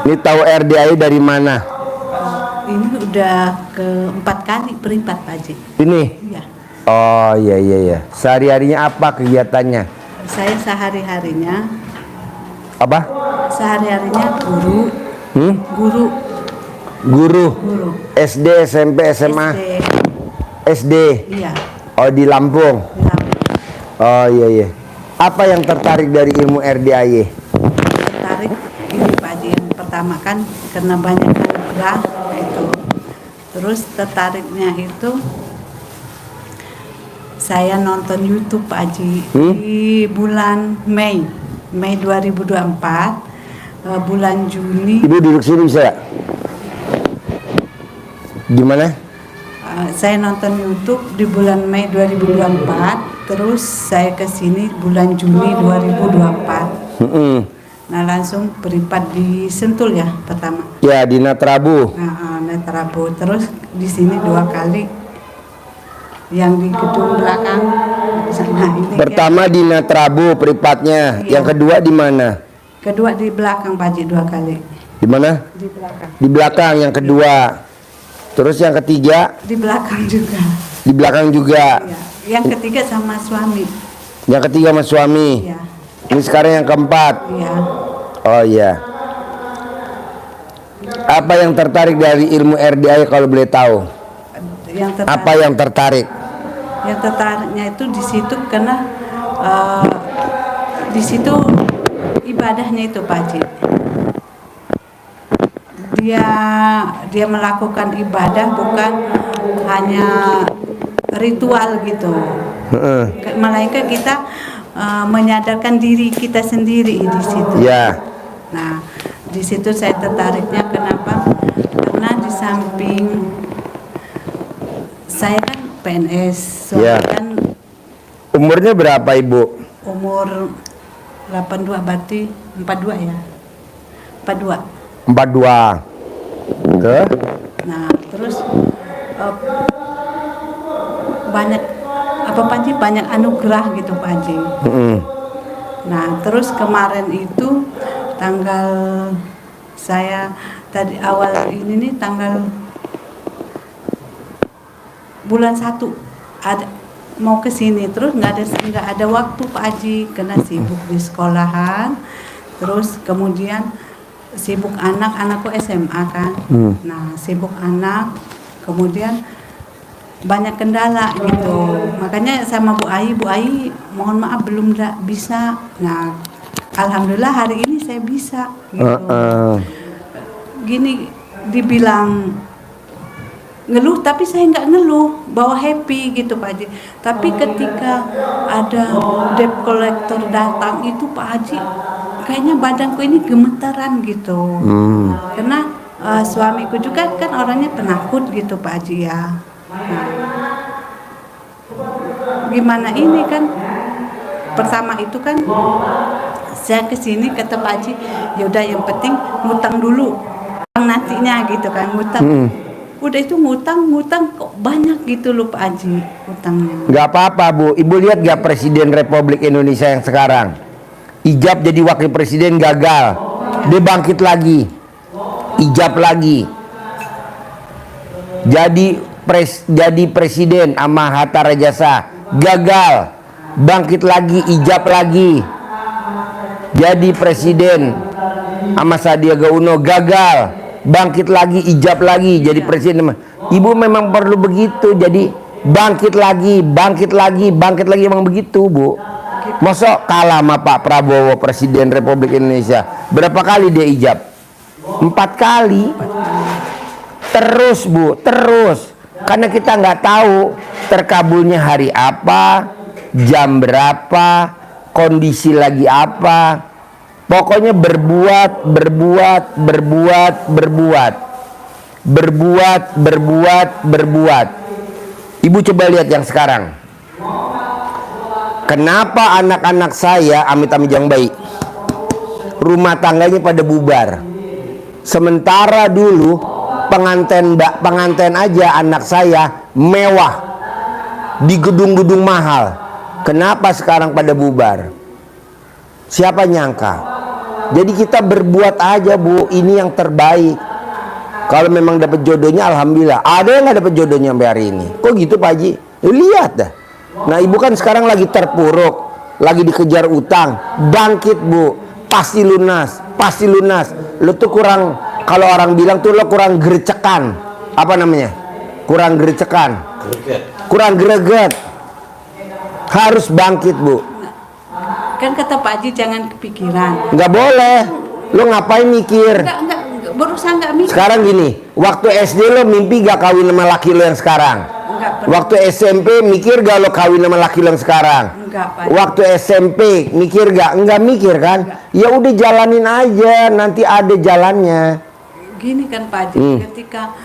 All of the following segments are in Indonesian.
Ini tahu RDI dari mana? Ini udah keempat kali beripat Pak Haji. Ini? Iya. Oh iya. Sehari-harinya apa kegiatannya? Saya sehari-harinya Apa? guru. Guru. Guru. SD, SMP, SMA. SD. Iya. Oh di Lampung. Iya. Oh iya. Apa yang tertarik dari ilmu RDIY? Tertarik ini Pak Haji, yang pertama kan karena banyak anugerah itu. Terus tertariknya itu saya nonton YouTube Pak Haji di bulan Mei 2024, bulan Juni. Ibu duduk sini bisa ya? Gimana? Saya nonton YouTube di bulan Mei 2024, terus saya ke sini bulan Juni 2024. Nah langsung beripat di Sentul ya pertama. Ya di Natrabu. Nah, Natrabu. Terus di sini 2 kali. Yang di gedung belakang. Nah, ini Pertama di Natrabu peripatnya. Iya. Yang kedua di mana? Kedua di belakang Pak Haji 2 kali. Di mana? Di belakang. Di belakang yang kedua. Terus yang ketiga? Di belakang juga. Di belakang juga. Iya. Yang ketiga sama suami. Yang ketiga sama suami. Iya. Ini sekarang yang keempat. Iya. Oh iya. Apa yang tertarik dari ilmu RDI kalau boleh tahu? Yang tertarik. Apa yang tertarik? Yang tertariknya itu di situ karena di situ ibadahnya itu Pak Haji. Dia melakukan ibadah bukan hanya ritual gitu. Melainkan kita menyadarkan diri kita sendiri di situ. Ya. Nah, di situ saya tertariknya kenapa? Karena di samping saya kan PNS, Ya. kan Umurnya berapa Ibu? umur 82 berarti 42 ya. 42. 42. Ke? Nah, terus banyak apa Pak Haji, banyak anugerah gitu Pak Haji. Nah, terus kemarin itu tanggal saya tadi awal ini nih tanggal bulan 1 ada mau ke sini terus nggak ada waktu Pak Haji karena sibuk di sekolahan, terus kemudian sibuk anakku SMA kan. Nah, sibuk anak, kemudian banyak kendala gitu. Makanya sama Bu Ai mohon maaf belum bisa. Nah, alhamdulillah hari ini saya bisa gitu. Gini dibilang ngeluh tapi saya nggak ngeluh, bawa happy gitu Pak Haji. Tapi ketika ada debt collector datang itu Pak Haji kayaknya badanku ini gemetaran gitu. Karena suamiku juga kan orangnya penakut gitu Pak Haji ya. Nah, gimana ini kan pertama itu kan saya kesini kata Pak Haji yaudah yang penting ngutang dulu nantinya gitu kan ngutang. Udah itu ngutang kok banyak gitu loh Pak Haji utangnya. Gak apa-apa Bu. Ibu lihat gak Presiden Republik Indonesia yang sekarang? Ijab jadi wakil presiden gagal. Dia bangkit lagi. Ijab lagi. Jadi presiden sama Hatta Rajasa gagal, bangkit lagi, ijab lagi. Jadi presiden sama Sandiaga Uno gagal, bangkit lagi, ijab lagi, jadi presiden. Ibu memang perlu begitu, jadi bangkit lagi emang begitu Bu. Masa kalah sama Pak Prabowo Presiden Republik Indonesia? Berapa kali dia ijab? 4 kali. Terus Bu, terus. Karena kita nggak tahu terkabulnya hari apa, jam berapa, kondisi lagi apa. Pokoknya berbuat. Ibu coba lihat yang sekarang. Kenapa anak-anak saya amit-amit yang baik, rumah tangganya pada bubar. Sementara dulu pengantin aja anak saya mewah di gedung-gedung mahal. Kenapa sekarang pada bubar? Siapa nyangka? Jadi kita berbuat aja Bu, ini yang terbaik. Kalau memang dapat jodohnya alhamdulillah. Ada yang nggak dapat jodohnya sampai hari ini. Kok gitu Pak Haji? Lihat dah. Nah ibu kan sekarang lagi terpuruk, lagi dikejar utang. Bangkit Bu, pasti lunas, pasti lunas. Lo tuh kurang, kalau orang bilang tuh lo kurang gerecekan. Apa namanya? Kurang gerecekan, kurang greget. Harus bangkit Bu. Kan kata Pak Haji jangan kepikiran. Nggak boleh. Lo ngapain mikir? Enggak, berusaha enggak mikir. Sekarang gini, waktu SD lo mimpi gak kawin sama laki lo yang sekarang? Enggak pernah. Waktu SMP mikir gak lo kawin sama laki lo yang sekarang? Enggak, Pak Haji. Waktu SMP mikir gak? Enggak mikir kan? Ya udah jalanin aja, nanti ada jalannya. Gini kan Pak Haji, ketika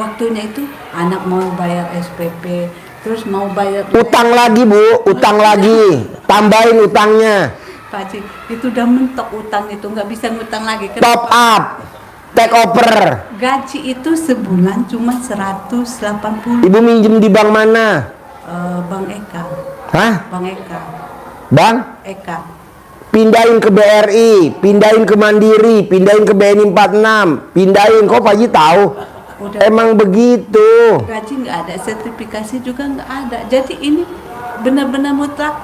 waktunya itu anak mau bayar SPP, terus mau bayar Utang lagi Bu, utang lagi, tambahin utangnya. Pak Haji, itu udah mentok utang itu, nggak bisa ngutang lagi. Top up, take over. Gaji itu sebulan cuma 180. Ibu minjem di bank mana? Bang Eka. Hah? Bang Eka. Bang? Eka. Pindahin ke BRI, pindahin ke Mandiri, pindahin ke BNI 46, pindahin. Kok Pak Haji tahu? Udah. Emang begitu. Gaji nggak ada, sertifikasi juga nggak ada. Jadi ini benar-benar mutlak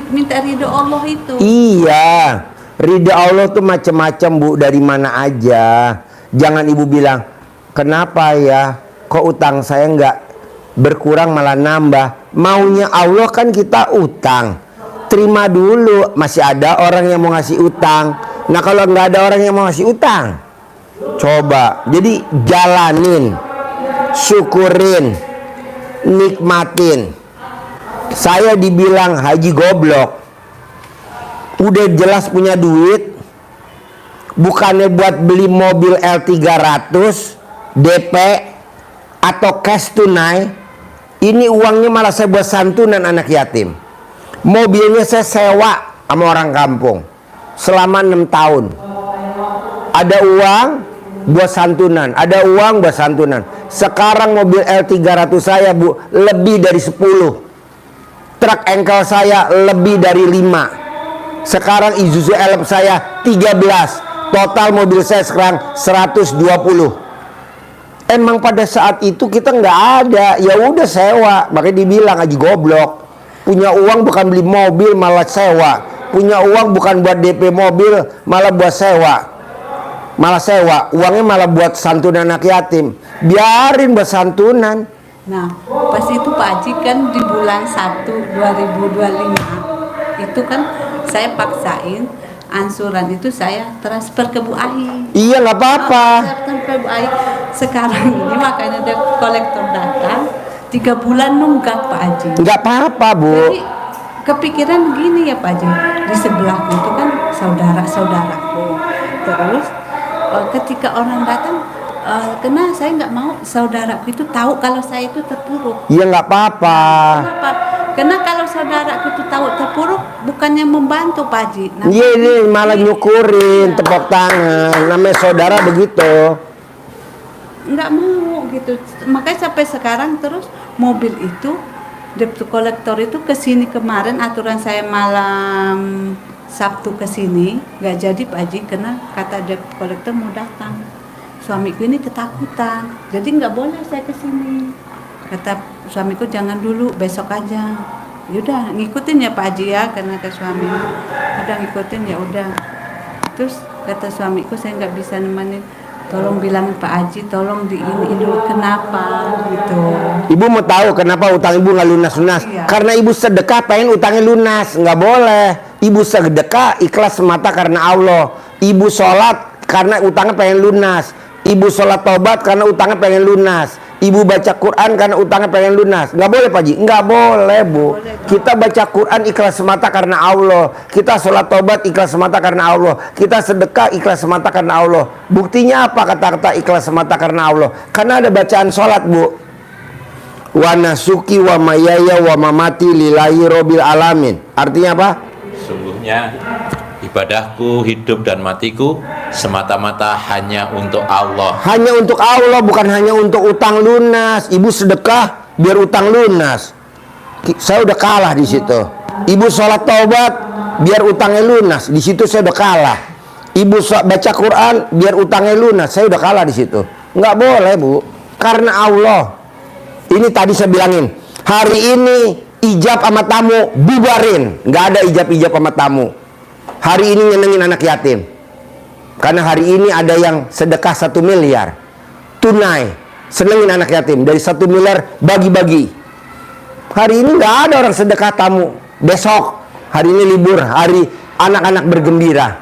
minta ridho Allah itu. Iya, ridha Allah tuh macam-macam Bu, dari mana aja. Jangan ibu bilang, kenapa ya, kok utang saya nggak berkurang malah nambah. Maunya Allah kan kita utang, terima dulu. Masih ada orang yang mau ngasih utang. Nah kalau nggak ada orang yang mau ngasih utang, coba. Jadi jalanin, syukurin, nikmatin. Saya dibilang haji goblok, udah jelas punya duit, bukannya buat beli mobil L300 DP atau cash tunai, ini uangnya malah saya buat santunan anak yatim. Mobilnya saya sewa sama orang kampung selama 6 tahun. Ada uang buat santunan, ada uang buat santunan. Sekarang mobil L300 saya Bu, lebih dari 10. Truk engkel saya lebih dari 5. Sekarang Isuzu Elf saya 13. Total mobil saya sekarang 120. Emang pada saat itu kita nggak ada, ya udah sewa. Makanya dibilang haji goblok. Punya uang bukan beli mobil malah sewa. Punya uang bukan buat DP mobil malah buat sewa. Malah sewa, uangnya malah buat santunan anak yatim. Biarin buat santunan. Nah, pas itu Pak Haji kan di bulan 1 2025 itu kan saya paksain ansuran itu saya transfer ke Bu Ai. Iya nggak apa-apa. Transfer ke Bu Ai. Sekarang ini makanya ada kolektor datang 3 bulan nunggak Pak Haji. Nggak apa-apa Bu. Jadi kepikiran gini ya Pak Haji, di sebelahku itu kan saudara-saudaraku. Terus ketika orang datang, karena saya nggak mau saudaraku itu tahu kalau saya itu terpuruk. Iya nggak apa-apa. Kenapa? Karena kalau saudaraku itu tahu terpuruk, bukannya membantu Pak Haji. Iya ini malah nyukurin, tepuk tangan. Namanya saudara begitu. Nggak mau gitu. Makanya sampai sekarang terus mobil itu debt kolektor itu kesini kemarin, aturan saya malam Sabtu kesini nggak jadi Pak Haji karena kata debt kolektor mau datang. Suamiku ini ketakutan, jadi nggak boleh saya kesini. Kata suamiku jangan dulu, besok aja. Yaudah ngikutin ya Pak Haji ya, karena ke suami. Udah ngikutin ya udah. Terus kata suamiku saya nggak bisa nemenin. Tolong bilang Pak Haji, tolong di ini dulu kenapa gitu. Ibu mau tahu kenapa utang ibu nggak lunas-lunas? Iya. Karena ibu sedekah pengen utangnya lunas, nggak boleh. Ibu sedekah ikhlas semata karena Allah. Ibu sholat karena utangnya pengen lunas. Ibu sholat tobat karena utangnya pengen lunas. Ibu baca Quran karena utangnya pengen lunas. Nggak boleh Pak Haji? Nggak boleh Bu. Kita baca Quran ikhlas semata karena Allah. Kita sholat tobat ikhlas semata karena Allah. Kita sedekah ikhlas semata karena Allah. Buktinya apa kata-kata ikhlas semata karena Allah? Karena ada bacaan sholat Bu. Wa nasuki wa mayaya wa mamati lillahi robbil alamin. Artinya apa? Sungguhnya ibadahku, hidup dan matiku semata-mata hanya untuk Allah. Hanya untuk Allah, bukan hanya untuk utang lunas. Ibu sedekah biar utang lunas. Saya udah kalah di situ. Ibu sholat taubat biar utangnya lunas. Di situ saya udah kalah. Ibu baca Quran biar utangnya lunas, saya udah kalah di situ. Nggak boleh, Bu. Karena Allah. Ini tadi saya bilangin, hari ini ijab sama tamu bubarin. Nggak ada ijab-ijab sama tamu. Hari ini nyenengin anak yatim. Karena hari ini ada yang sedekah 1 miliar tunai, senengin anak yatim. Dari 1 miliar bagi-bagi. Hari ini nggak ada orang sedekah tamu. Besok, hari ini libur, hari anak-anak bergembira.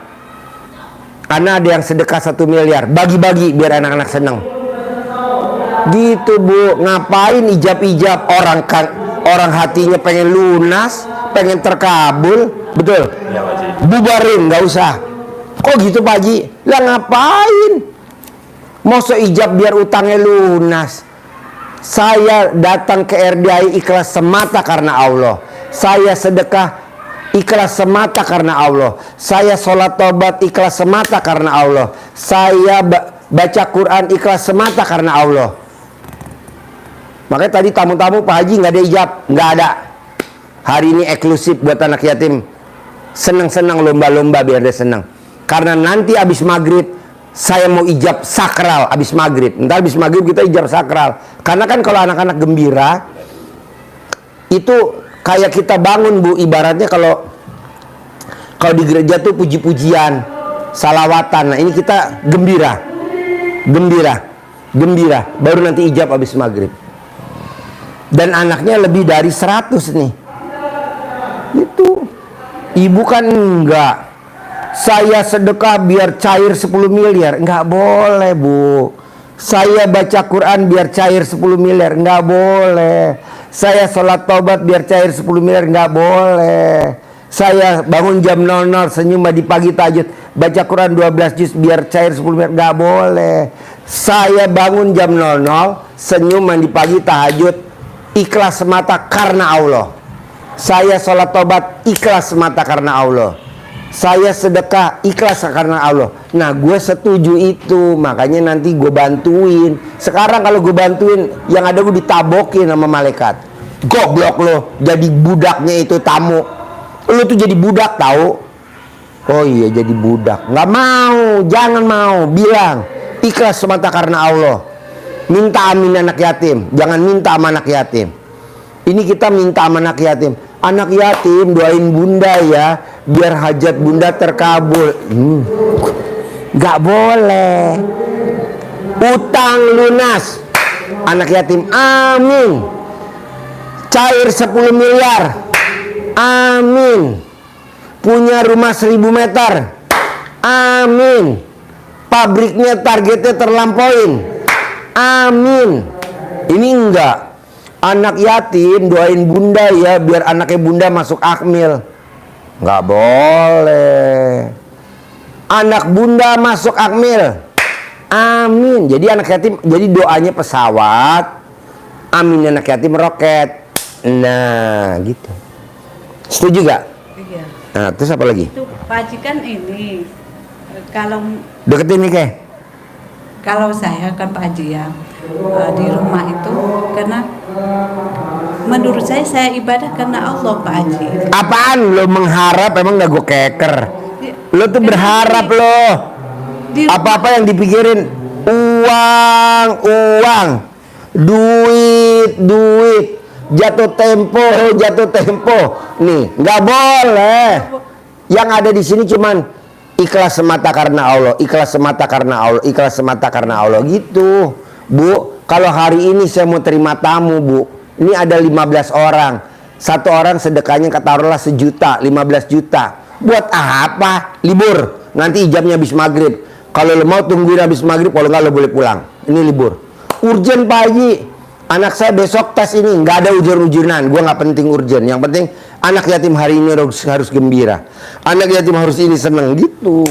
Karena ada yang sedekah 1 miliar, bagi-bagi biar anak-anak seneng. Gitu, Bu. Ngapain ijab-ijab? Orang hatinya pengen lunas, pengen terkabul, betul? Ya, Pak Haji. Bubarin, nggak usah. Kok gitu, Pak Haji? Lah ngapain? Mau seijab biar utangnya lunas. Saya datang ke RDI ikhlas semata karena Allah. Saya sedekah ikhlas semata karena Allah. Saya sholat tobat ikhlas semata karena Allah. Saya baca Quran ikhlas semata karena Allah. Makanya tadi tamu-tamu Pak Haji nggak ada ijab, nggak ada. Hari ini eksklusif buat anak yatim. Senang-senang lomba-lomba biar dia senang. Karena nanti abis maghrib saya mau ijab sakral abis maghrib. Ntar abis maghrib kita ijab sakral. Karena kan kalau anak-anak gembira itu kayak kita bangun, Bu. Ibaratnya kalau di gereja tuh puji-pujian, salawatan. Nah ini kita gembira. Baru nanti ijab abis maghrib. Dan anaknya lebih dari 100 nih. Itu. Ibu kan enggak. Saya sedekah biar cair 10 miliar. Enggak boleh, Bu. Saya baca Quran biar cair 10 miliar. Enggak boleh. Saya sholat taubat biar cair 10 miliar. Enggak boleh. Saya bangun jam 00 senyum di pagi tahajud, baca Quran 12 juz biar cair 10 miliar. Enggak boleh. Saya bangun jam 00 senyum di pagi tahajud ikhlas semata karena Allah. Saya sholat tobat ikhlas semata karena Allah. Saya sedekah ikhlas karena Allah. Nah, gue setuju itu. Makanya nanti gue bantuin. Sekarang kalau gue bantuin, yang ada gue ditabokin sama malaikat. Goblok lo, jadi budaknya itu tamu. Lo tuh jadi budak tahu? Oh iya, jadi budak. Nggak mau, jangan mau. Bilang ikhlas semata karena Allah. Minta amin anak yatim, jangan minta sama anak yatim. Ini kita minta sama anak yatim. Anak yatim doain bunda ya, biar hajat bunda terkabul. Gak boleh. Utang lunas anak yatim, amin. Cair 10 miliar, amin. Punya rumah 1000 meter, amin. Pabriknya targetnya terlampauin, amin. Ini enggak. Anak yatim doain bunda ya biar anaknya bunda masuk akmil. Nggak boleh. Anak bunda masuk akmil, amin. Jadi anak yatim, jadi doanya pesawat, amin anak yatim roket. Nah gitu. Setuju gak? Iya. Nah terus apa lagi? Itu Pak Haji kan ini kalau Deketin nih Keh. kalau saya kan Pak Haji ya di rumah itu karena menurut saya ibadah karena Allah Pak Haji. Apaan lo mengharap? Emang gak gue keker? Lo tuh berharap lo. Apa-apa yang dipikirin uang, duit, jatuh tempo. Nih, nggak boleh. Yang ada di sini cuman ikhlas semata karena Allah, ikhlas semata karena Allah gitu. Bu, kalau hari ini saya mau terima tamu, Bu. Ini ada 15 orang. Satu orang sedekahnya kataruhlah 1 juta, 15 juta. Buat apa? Libur. Nanti ijabnya habis maghrib. Kalau lo mau tungguin habis maghrib, kalau nggak lo boleh pulang. Ini libur. Urgen Pak Haji. Anak saya besok tes ini, nggak ada ujian-ujianan. Gue nggak penting urgen. Yang penting anak yatim hari ini harus gembira. Anak yatim harus ini seneng gitu.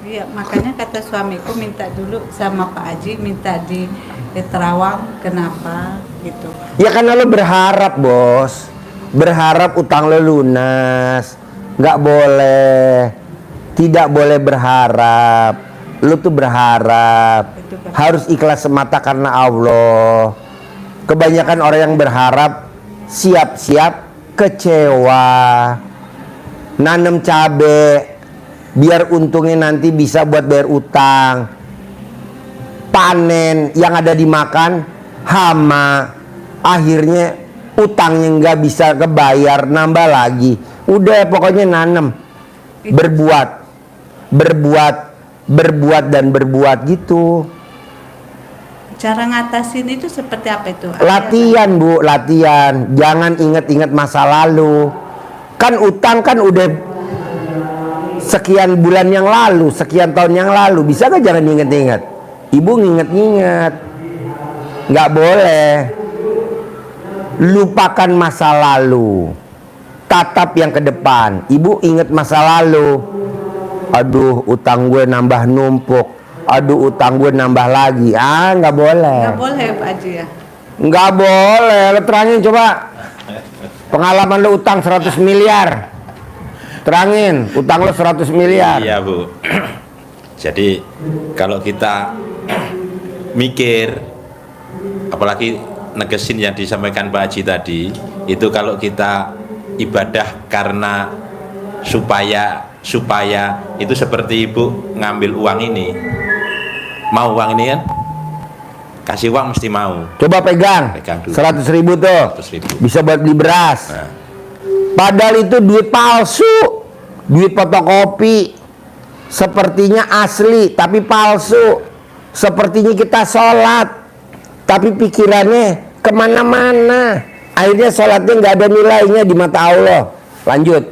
Iya, makanya kata suamiku minta dulu sama Pak Haji, minta di Terawang. Kenapa gitu? Ya karena lo berharap, Bos. Berharap utang lo lunas. Nggak boleh. Tidak boleh berharap. Lo tuh berharap. Harus ikhlas semata karena Allah. Kebanyakan orang yang berharap siap-siap kecewa. nanam cabe, biar untungnya nanti bisa buat bayar utang. Panen yang ada dimakan hama, akhirnya utangnya nggak bisa kebayar, nambah lagi. Udah pokoknya nanam, berbuat dan berbuat gitu. Cara ngatasin itu seperti apa itu? Latihan Bu, latihan. Jangan ingat-ingat masa lalu. Kan utang kan udah sekian bulan yang lalu, sekian tahun yang lalu. Bisa gak jangan ingat-ingat? Ibu nginget-nginget. Nggak boleh. Lupakan masa lalu. Tatap yang ke depan. Ibu ingat masa lalu. Aduh, utang gue nambah numpuk. Aduh, utang gue nambah lagi. Nggak boleh. Nggak boleh Pak Haji ya? Nggak boleh. Lo terangin coba. Pengalaman lo utang 100 miliar. Terangin, utang lo 100 miliar. Iya Bu. Jadi kalau kita mikir, apalagi negesin yang disampaikan Pak Haji tadi, itu kalau kita ibadah karena supaya itu seperti ibu ngambil uang ini, mau uang ini kan, kasih uang mesti mau. Coba pegang Pegang dulu. 100.000 tuh 100.000. bisa buat beli beras. Nah, Padahal itu duit palsu, duit fotokopi. Sepertinya asli tapi palsu. Sepertinya kita sholat tapi pikirannya kemana-mana. Akhirnya sholatnya nggak ada nilainya di mata Allah. Lanjut.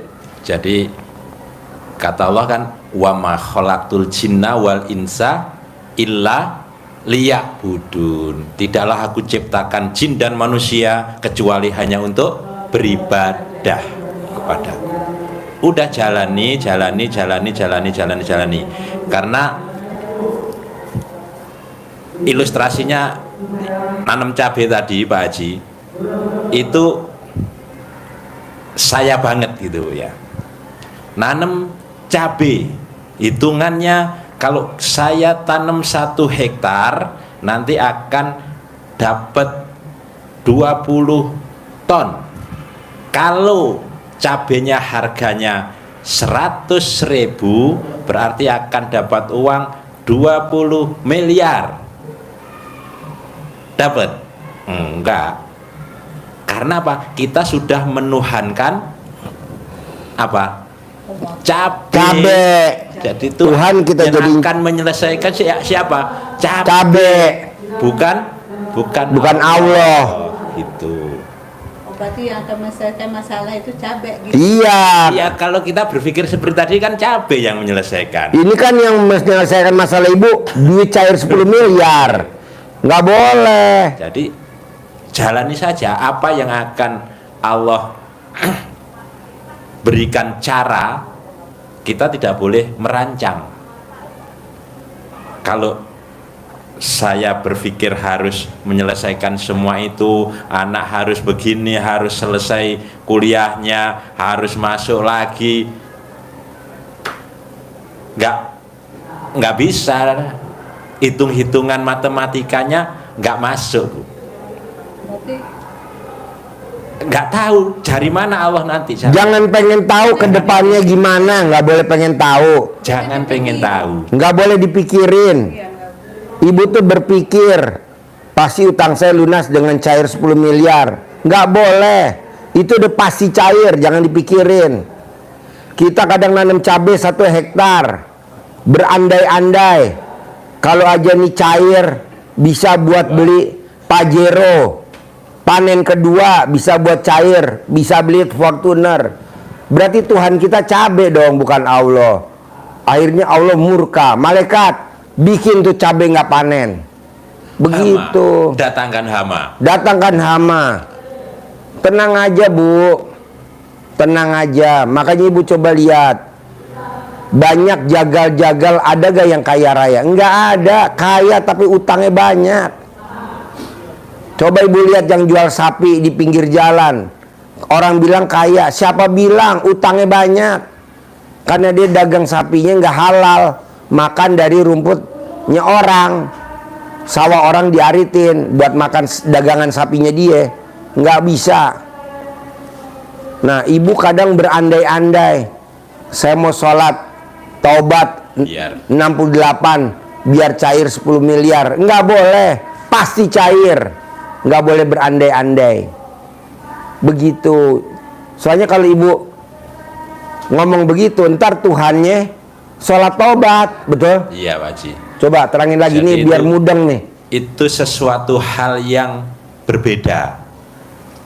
jadi kata Allah kan, wa ma khalaqtul jinna wal insa illa liya'budun. Tidaklah aku ciptakan jin dan manusia kecuali hanya untuk beribadah kepadaku. Udah jalani. Karena ilustrasinya nanam cabai tadi Pak Haji, itu saya banget gitu ya. Nanam cabai, hitungannya kalau saya tanam 1 hektar nanti akan dapat 20 ton. Kalau cabenya harganya 100.000 berarti akan dapat uang 20 miliar. Dapat? Enggak. Karena apa? Kita sudah menuhankan apa? Cabe. Jadi Tuhan kita yang jadi akan menyelesaikan siapa? Cabe. Bukan Allah. Itu. Berarti yang akan menyelesaikan masalah itu cabai gitu. Iya. Ya kalau kita berpikir seperti tadi kan cabe yang menyelesaikan. Ini kan yang menyelesaikan masalah ibu duit cair 10 miliar. Nggak boleh. Jadi jalani saja apa yang akan Allah berikan cara. Kita tidak boleh merancang. Kalau saya berpikir harus menyelesaikan semua itu, anak harus begini, harus selesai kuliahnya, harus masuk lagi, nggak bisa. Hitung-hitungan matematikanya nggak masuk, Bu. Berarti Nggak tahu dari mana Allah nanti. Jangan pengen tahu ke depannya gimana, nggak boleh pengen tahu. Jangan pengen tahu. Nggak boleh dipikirin. Ibu tuh berpikir pasti utang saya lunas dengan cair 10 miliar. Nggak boleh. Itu udah pasti cair, jangan dipikirin. Kita kadang nanam cabai 1 hektar, berandai-andai kalau aja nih cair bisa buat beli Pajero. Panen kedua bisa buat cair, bisa beli Fortuner. Berarti Tuhan kita cabai dong, bukan Allah. Akhirnya Allah murka. Malaikat bikin tuh cabai nggak panen. Begitu. Hama. Datangkan hama. Datangkan hama. Tenang aja Bu, tenang aja. Makanya ibu coba lihat, banyak jagal-jagal, ada gak yang kaya raya? Enggak ada, kaya tapi utangnya banyak. Coba ibu lihat yang jual sapi di pinggir jalan, orang bilang kaya, siapa bilang? Utangnya banyak. Karena dia dagang sapinya nggak halal, makan dari rumputnya orang, sawah orang diaritin buat makan dagangan sapinya dia, nggak bisa. Nah ibu kadang berandai-andai, saya mau sholat taubat Biar 68 biar cair 10 miliar. Nggak boleh, pasti cair. Nggak boleh berandai-andai. Begitu. Soalnya kalau ibu ngomong begitu, ntar Tuhannya sholat taubat, betul? iya Pak Haji. Coba terangin lagi Jadi nih biar itu- mudeng nih. Itu sesuatu hal yang berbeda.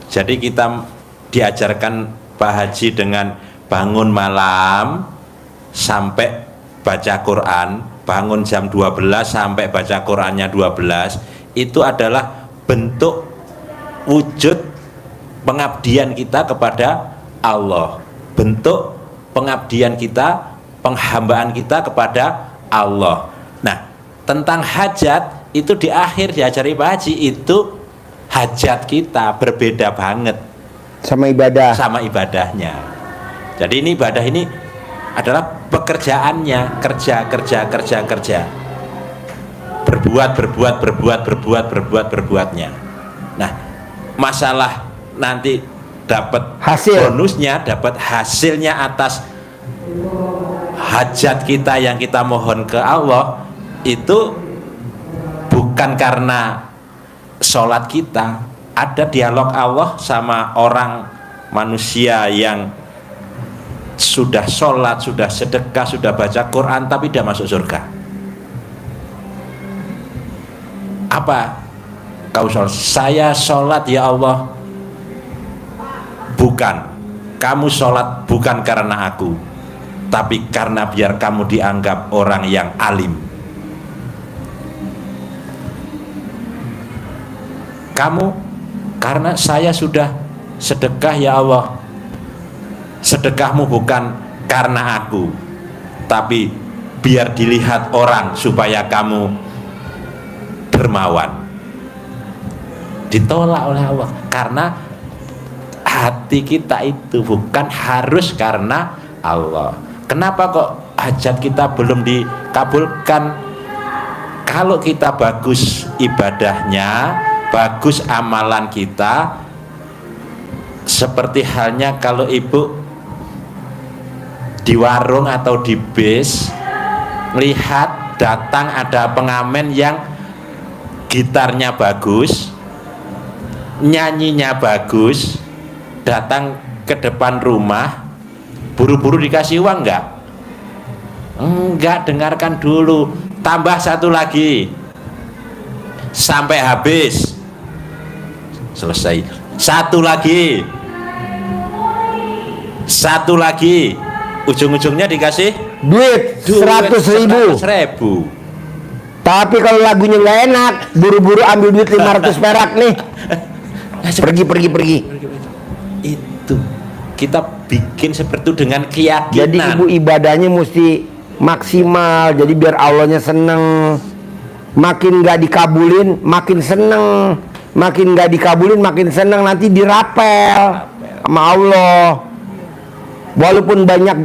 Jadi kita diajarkan Pak Haji dengan bangun malam sampai baca Quran, bangun jam 12 sampai baca Qurannya 12, itu adalah bentuk wujud pengabdian kita kepada Allah, bentuk pengabdian kita, penghambaan kita kepada Allah. Nah, tentang hajat itu di akhir diajari Pak Haji, itu hajat kita berbeda banget Sama ibadah. sama ibadahnya. Jadi ini ibadah ini adalah pekerjaannya, kerja. Berbuatnya. Nah, masalah nanti dapat Hasil. bonusnya, dapat hasilnya atas hajat kita yang kita mohon ke Allah, itu bukan karena sholat kita. Ada dialog Allah sama orang manusia yang sudah sholat, sudah sedekah, sudah baca Quran, tapi dia masuk surga. Apa kau sholat? Saya sholat ya Allah. Bukan, kamu sholat bukan karena aku, tapi karena biar kamu dianggap orang yang alim. Kamu, karena saya sudah sedekah ya Allah. Sedekahmu bukan karena aku, tapi biar dilihat orang supaya kamu dermawan. Ditolak oleh Allah karena hati kita itu bukan harus karena Allah. Kenapa kok hajat kita belum dikabulkan? Kalau kita bagus ibadahnya, bagus amalan kita, seperti halnya kalau ibu di warung atau di bis melihat datang ada pengamen yang gitarnya bagus, nyanyinya bagus, datang ke depan rumah, buru-buru dikasih uang enggak? Enggak, dengarkan dulu, tambah satu lagi sampai habis, selesai. Satu lagi, ujung-ujungnya dikasih Duit 100.000. 100.000. Tapi kalau lagunya nggak enak, buru-buru ambil duit 500 perak nih. Pergi. Itu kita bikin seperti itu dengan keyakinan. Jadi ibu ibadahnya mesti maksimal. Jadi biar Allahnya seneng. Makin nggak dikabulin, makin seneng. Makin nggak dikabulin, makin seneng. Nanti dirapel sama Allah. Walaupun banyak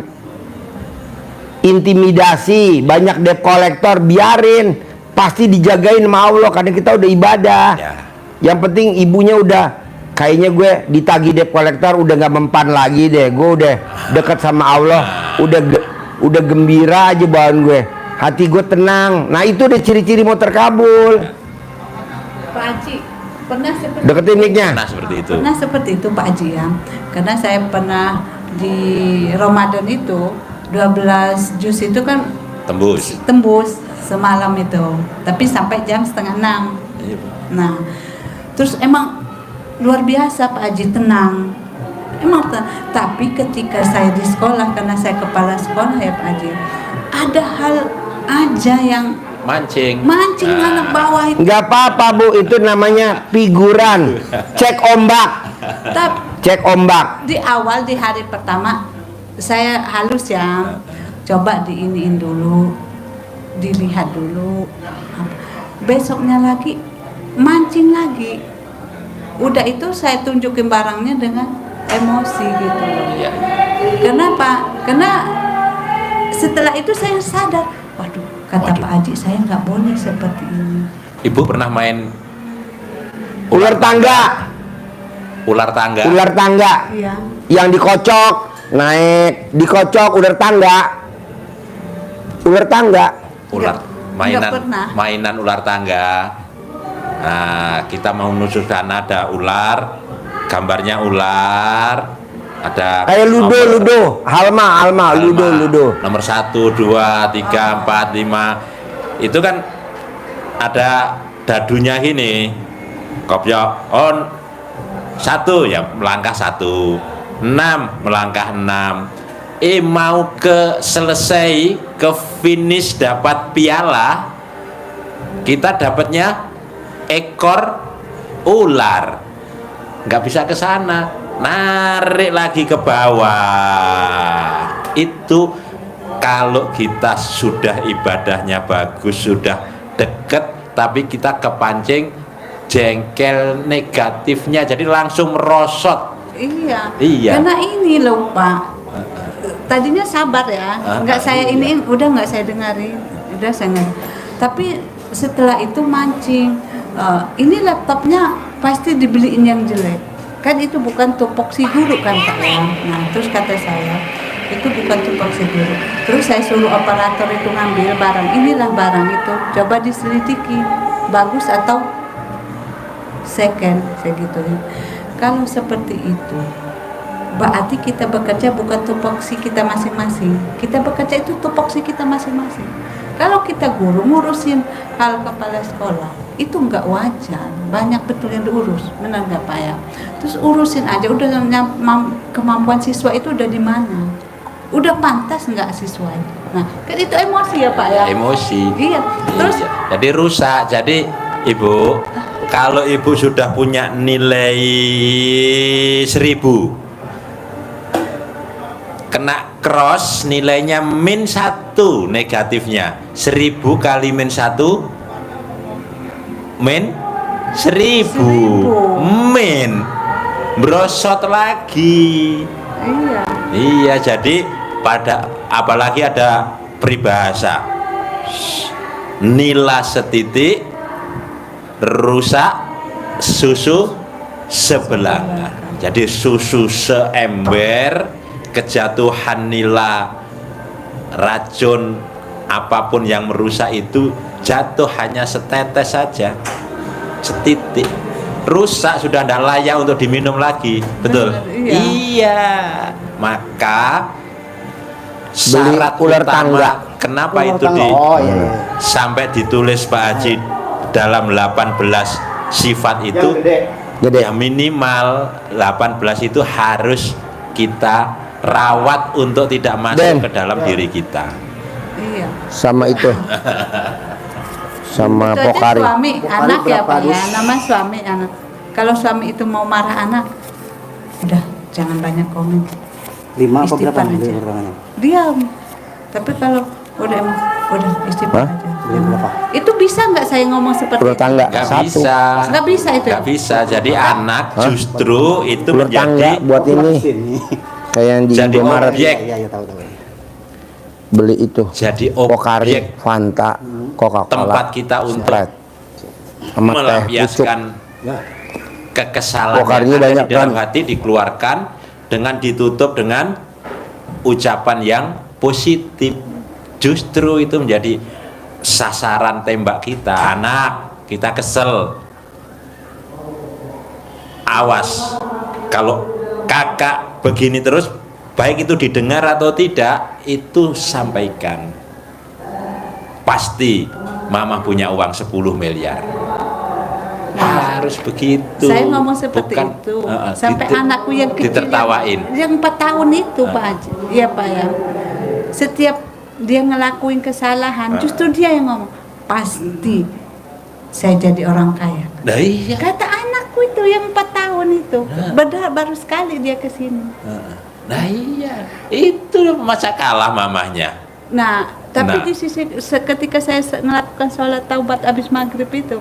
intimidasi, banyak debt collector, biarin, pasti dijagain sama Allah karena kita udah ibadah. Ya. Yang penting ibunya udah, kayaknya gue ditagih debt collector udah nggak mempan lagi deh, gue udah dekat sama Allah, udah gembira aja bawaan gue, hati gue tenang. Nah itu deh ciri-ciri mau terkabul. Pak Haji, pernah seperti Deketin mic-nya. Nah, seperti itu. Pernah seperti itu Pak Haji ya. Karena saya pernah di Ramadan itu 12 juz itu kan tembus semalam itu. Tapi sampai jam 5:30. Iya, Bu. Nah, terus emang luar biasa Pak Haji, tenang. Emang tapi ketika saya di sekolah, karena saya kepala sekolah ya Pak Haji, ada hal aja yang Mancing. anak bawah itu. Nggak apa-apa bu, itu namanya figuran. Cek ombak. Tapi Cek ombak. di awal, di hari pertama saya halus ya, coba diiniin dulu, dilihat dulu. Besoknya lagi mancing lagi. Udah itu saya tunjukin barangnya dengan emosi gitu. Iya. Kenapa? Karena setelah itu saya sadar, waduh, kata Pak Haji, saya nggak boleh seperti ini. Ibu pernah main Ular tangga. ular tangga? Ular tangga. Iya. Yang dikocok, naik dikocok ular tangga. Ular tangga. Ular Enggak pernah. mainan ular tangga. Nah, kita mau menunjukkan ada ular, gambarnya ular, ada Kayak ludo, halma, ludo. Nomor 1, 2, 3, 4, 5. Itu kan ada dadunya gini. Kopyo on 1 ya melangkah 1, 6 melangkah 6. Mau ke selesai ke finish dapat piala, kita dapatnya ekor ular, nggak bisa ke sana, narik lagi ke bawah. Itu kalau kita sudah ibadahnya bagus, sudah deket, tapi kita kepancing jengkel negatifnya, jadi langsung merosot. Iya. Karena ini loh Pak, tadinya sabar ya, nggak saya ini udah nggak saya dengarin, udah saya nggak. Tapi setelah itu mancing, ini laptopnya pasti dibeliin yang jelek, kan itu bukan tupoksi dulu kan Pak ya. Nah terus kata saya itu bukan tupoksi dulu. Terus saya suruh operator itu ngambil barang, inilah barang itu, coba diselidiki bagus atau second, saya gituin. Kalau seperti itu, berarti kita bekerja bukan tupoksi kita masing-masing. Kita bekerja itu tupoksi kita masing-masing. Kalau kita guru ngurusin hal kepala sekolah, itu nggak wajar. Banyak betul yang diurus, benar nggak Pak ya? Terus urusin aja, udah kemampuan siswa itu udah di mana? Udah pantas nggak siswa itu? Nah, kan itu emosi ya Pak ya? Emosi. Iya. Terus jadi rusak. Jadi Ibu, kalau Ibu sudah punya nilai 1000, kena cross nilainya -1 negatifnya, 1000 kali -1 -1000 berosot lagi. Iya, jadi pada apalagi ada peribahasa nila setitik rusak susu sebelanga. Jadi susu seember, kejatuhan nila racun apapun yang merusak itu jatuh hanya setetes saja, setitik, rusak, sudah tidak layak untuk diminum lagi. Betul? Iya. Maka syarat ular utama tangga. kenapa Ular itu tangga. sampai ditulis Pak Haji dalam 18 sifat itu Gede. ya minimal 18 itu harus kita rawat untuk tidak masuk ke dalam diri kita. iya. Sama itu. Sama Itu aja Pokari. suami anak ya Pak ya, dus? nama suami anak. Kalau suami itu mau marah anak, udah jangan banyak komen, 5 apa berapa istighfar nih aja, orangnya? diam. Tapi kalau udah istighfar Hah? aja. Berapa? Itu bisa nggak saya ngomong seperti Ular tangga Nggak satu. bisa. Nggak bisa itu. Nggak bisa. Jadi anak Hah? justru itu Ular tangga menjadi buat ini Sini. kayak yang di jadi Indomaret objek. Iya, tahu. beli itu. Jadi Pokari, objek Fanta, Coca-Cola, tempat kita untuk Sprite, sama teh pucuk. melampiaskan kekesalan Pokarinya yang ada banyak di dalam kan? hati, dikeluarkan dengan ditutup dengan ucapan yang positif. Justru itu menjadi sasaran tembak kita. Anak, kita kesel, awas kalau kakak begini terus, baik itu didengar atau tidak, itu sampaikan. Pasti mama punya uang 10 miliar. Harus begitu. Saya ngomong seperti Bukan, itu. Sampai anakku yang kecil ditertawain. yang 4 tahun itu Pak Haji. Iya Pak ya. Setiap dia ngelakuin kesalahan, justru dia yang ngomong, pasti saya jadi orang kaya. Nah, iya. Kata anakku itu yang 4 tahun itu. Baru sekali dia ke sini. Nah iya, itu masa kalah mamahnya. Nah, tapi Nah. di sisi ketika saya melakukan sholat taubat habis maghrib itu,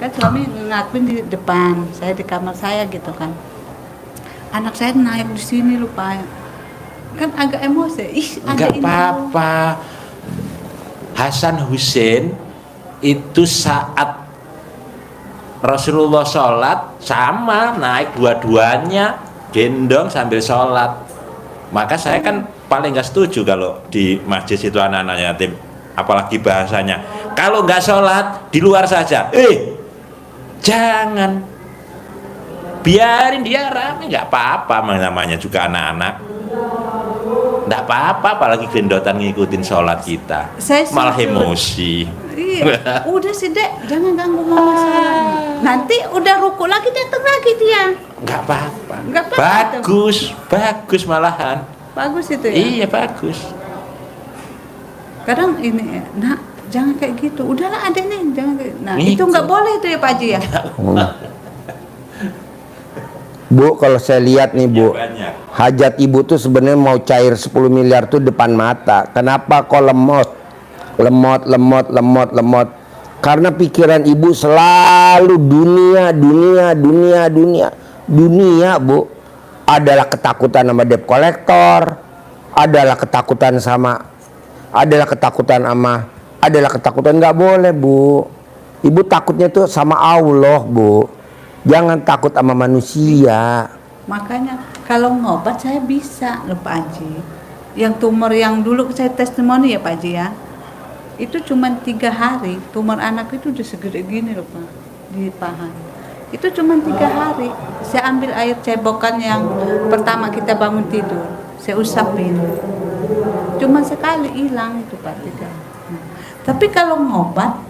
kan suami ngelakuin di depan, saya di kamar saya gitu kan. Anak saya naik di sini lupa, kan agak emosi. Ada Enggak ini. apa-apa. Hasan Hussein itu saat Rasulullah sholat sama naik dua-duanya, gendong sambil sholat. Maka saya kan paling nggak setuju kalau di masjid itu anak-anak yatim, apalagi bahasanya kalau nggak sholat di luar saja. Jangan, biarin dia rame, nggak apa-apa, namanya juga anak-anak, nggak apa-apa, apalagi gendotan ngikutin sholat kita, Saya malah setuju. emosi. Iya, udah sih Dek, jangan ganggu mama sholat. Nanti udah ruku lagi datang lagi dia. Nggak apa-apa, Nggak apa-apa. bagus malahan. Bagus itu ya. Iya bagus. Kadang ini, nak jangan kayak gitu. Udahlah adek nih, jangan kayak. Nah Gitu. itu nggak boleh itu ya Pak Haji ya. Bu, kalau saya lihat nih Bu, Banyak. hajat ibu tuh sebenarnya mau cair 10 miliar tuh depan mata. Kenapa kok lemot? Lemot. Karena pikiran ibu selalu dunia, Bu. Adalah ketakutan sama debt collector, adalah ketakutan nggak boleh, Bu. Ibu takutnya tuh sama Allah, Bu. Jangan takut sama manusia. Makanya kalau ngobat saya bisa loh Pak Haji. Yang tumor yang dulu saya testimoni ya Pak Haji ya. Itu cuma 3 hari, tumor anak itu udah segede gini loh Pak, di paha. Itu cuma 3 hari. Saya ambil air cebokan yang pertama kita bangun tidur, saya usapin. Cuma sekali hilang itu Pak 3. Tapi kalau ngobat,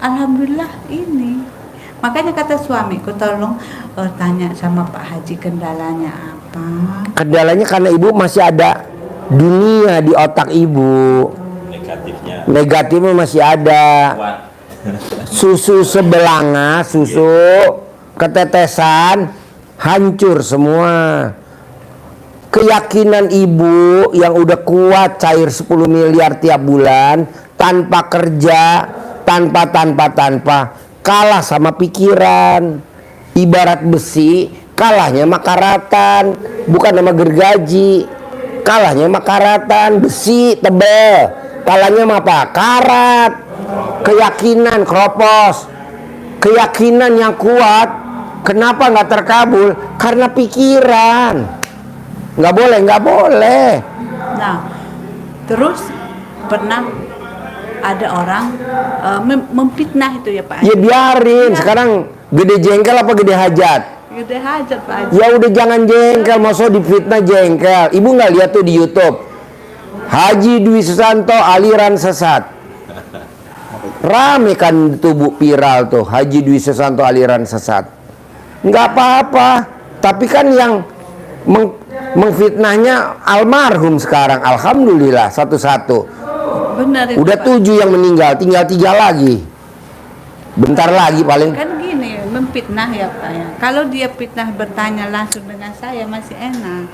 alhamdulillah ini. Makanya kata suamiku, tolong tanya sama Pak Haji kendalanya apa. Kendalanya karena ibu masih ada dunia di otak ibu. Negatifnya masih ada. Kuat. Susu sebelanga, ketetesan, hancur semua. Keyakinan ibu yang udah kuat cair 10 miliar tiap bulan tanpa kerja, tanpa kalah sama pikiran. Ibarat besi, kalahnya sama karatan, bukan sama gergaji. Kalahnya sama karatan, besi tebel. Kalahnya sama apa? Karat. Keyakinan kropos. Keyakinan yang kuat. Kenapa nggak terkabul? Karena pikiran. Nggak boleh. Nah, terus pernah ada orang memfitnah itu ya Pak Haji. Ya biarin. Sekarang gede jengkel apa gede hajat? Gede hajat Pak Haji. Ya udah jangan jengkel. Masa difitnah jengkel. Ibu nggak lihat tuh di YouTube, Haji Dwi Susanto aliran sesat. Rame kan tuh Bu, viral tuh Haji Dwi Susanto aliran sesat. Nggak apa-apa. Tapi kan yang mengfitnahnya almarhum sekarang, alhamdulillah satu-satu. Benar itu Udah Pak. 7 yang meninggal, tinggal 3 lagi. Bentar lagi paling. Kan gini, memfitnah ya Pak ya. Kalau dia fitnah bertanya langsung dengan saya masih enak.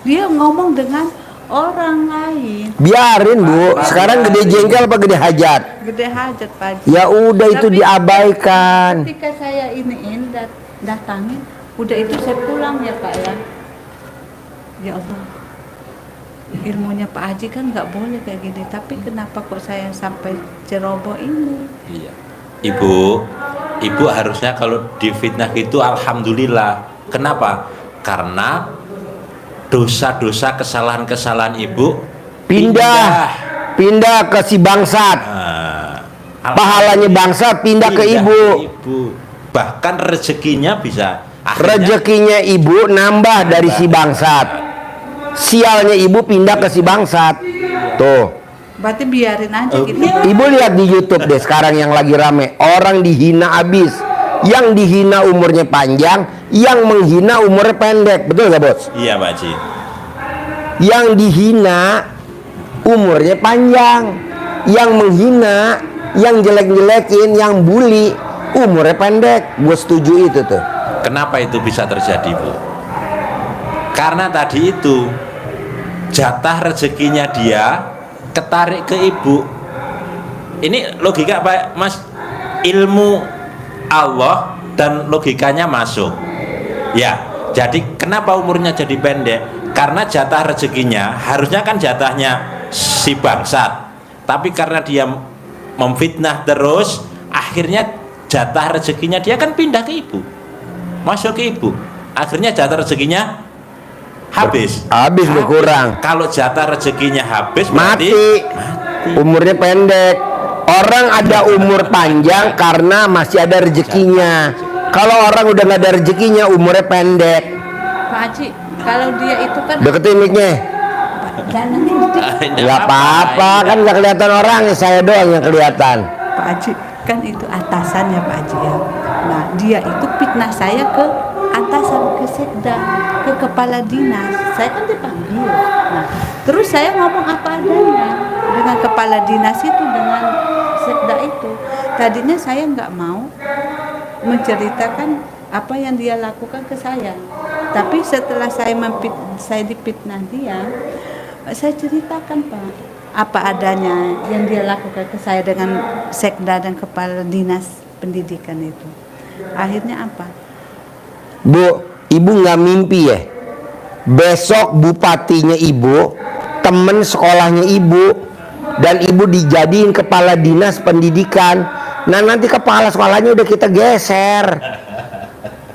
Dia ngomong dengan orang lain. Biarin Bu. Sekarang gede jengkel apa gede hajat? Gede hajat Pak Haji. Ya udah itu Tapi diabaikan. ketika saya iniin datangin, udah itu saya pulang ya Pak ya. Ya Allah, ilmunya Pak Haji kan nggak boleh kayak gini. Tapi kenapa kok saya sampai ceroboh ini? Iya. Ibu harusnya kalau difitnah itu alhamdulillah. Kenapa? Karena dosa-dosa kesalahan ibu Pindah ke si bangsat. Pahalanya bangsat pindah ke ibu. Bahkan rezekinya bisa Rezekinya ibu nambah dari si bangsat. Sialnya ibu pindah ke si bangsat. Tuh. Berarti biarin aja gitu. Ibu lihat di YouTube deh sekarang yang lagi rame. Orang dihina abis. Yang dihina umurnya panjang, yang menghina umurnya pendek. Betul gak Bos? Iya Pak Haji. Yang dihina umurnya panjang, yang menghina, yang jelek-jelekin, yang bully umurnya pendek. Gue setuju itu tuh. Kenapa itu bisa terjadi Bu? Karena tadi itu jatah rezekinya dia ketarik ke ibu. Ini logika Pak Mas, ilmu Allah dan logikanya masuk. Ya, jadi kenapa umurnya jadi pendek? Karena jatah rezekinya harusnya kan jatahnya si bangsat. Tapi karena dia memfitnah terus, akhirnya jatah rezekinya dia kan pindah ke ibu. Masuk ke ibu. Akhirnya jatah rezekinya habis. Habis berkurang. Kalau jatah rezekinya habis Mati. berarti Umurnya pendek. Orang ada umur panjang karena masih ada rezekinya. Kalau orang udah nggak ada rezekinya, umurnya pendek. Pak Haji, kalau dia itu kan Deketin mic-nya. jangan nanti Nggak apa-apa, kan nggak kelihatan orang, saya doang yang kelihatan. Pak Haji kan itu atasannya Pak Haji ya. Nah dia itu fitnah saya ke atasan, ke sekda, ke kepala dinas. Saya kan dipanggil. Nah terus saya ngomong apa adanya dengan kepala dinas itu, dengan sekda itu. Tadinya saya nggak mau menceritakan apa yang dia lakukan ke saya. Tapi setelah saya dipitnah dia, saya ceritakan Pak apa adanya yang dia lakukan ke saya dengan sekda dan kepala dinas pendidikan itu. Akhirnya apa? Bu, ibu nggak mimpi ya? Besok bupatinya ibu, temen sekolahnya ibu, dan ibu dijadiin kepala dinas pendidikan. Nah nanti kepala sekolahnya udah kita geser.